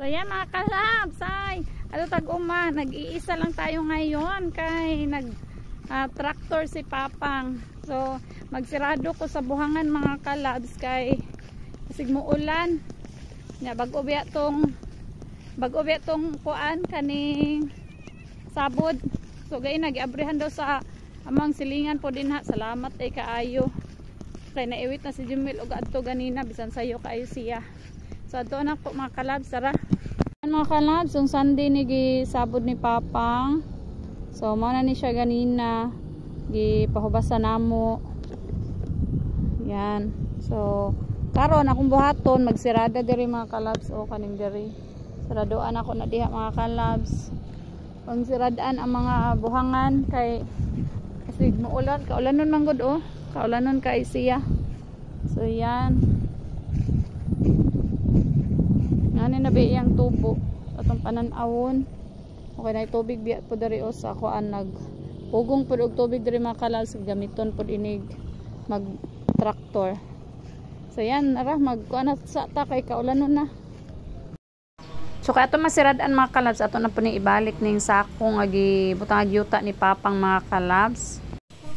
So yan mga kalabs, ay ano tag-uma, nag-iisa lang tayo ngayon kay tractor si Papang. So magsirado ko sa buhangan mga kalabs kay kasig mo ulan. Nya bago biya tong kuan kaning sabod. So gay nag-abrihan daw sa amang silingan po din ha. Salamat ay kaayo. Kay naiwit na si Jumil og adto ganina bisan sayo kaayo siya. So ato na po mga kalabs, tara. Mga kalabs, yung Sunday ni gisabod ni Papang. So mao na ni siya ganina gipahubasan namo. Yan. So karon akong buhaton magsirada diri mga kalabs o kaning diri. Siradoan ako na diha mga kalabs. Pang siradaan ang mga buhangan kay kasi muulan, kaulanon man gud oh. Kaulanon kay siya. So yan. Ngani na ba iyang tubo atong panan-awon. Okay na tubig biya po dari o sa kuan pugong pud og tubig diri mga kalabs gamiton pud inig mag traktor. So yan ara magkuan sa ta kay kaulanon na. So kay ato masirad-an mga kalabs ato na po ni ibalik ning sako nga gibutang yuta ni Papang mga kalabs.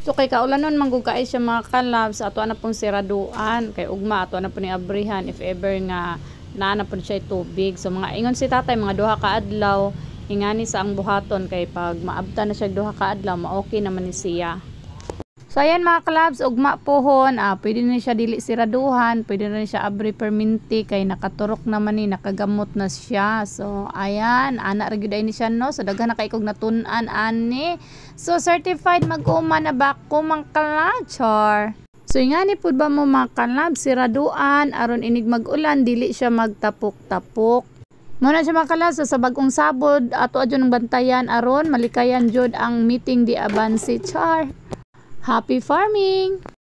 So kay kaulanon manggug kaay siya mga kalabs ato na pong siraduan kay ugma ato na po ni abrihan if ever nga naana po siya tubig. So mga ingon si tatay mga duha ka adlaw ingani sa ang buhaton kay pag maabta na siya duha ka adlaw ma-okay naman ni siya. So ayan mga kalabs ugma pohon pwede na siya dili siraduhan, pwede na siya abri perminti kay nakaturok naman ni nakagamot na siya. So ayan ana ra gyud ni siya no. So daghan na kay kog natun-an ani. So certified mag-uma na ba ko mga kalabs. So ingani pud ba mo mga kalabs siraduan aron inig mag-ulan dili siya magtapok-tapok. Muna siya mga kalabs sa bagong sabod ato adyon ng bantayan aron malikayan jud ang meeting di abansi char. Happy farming!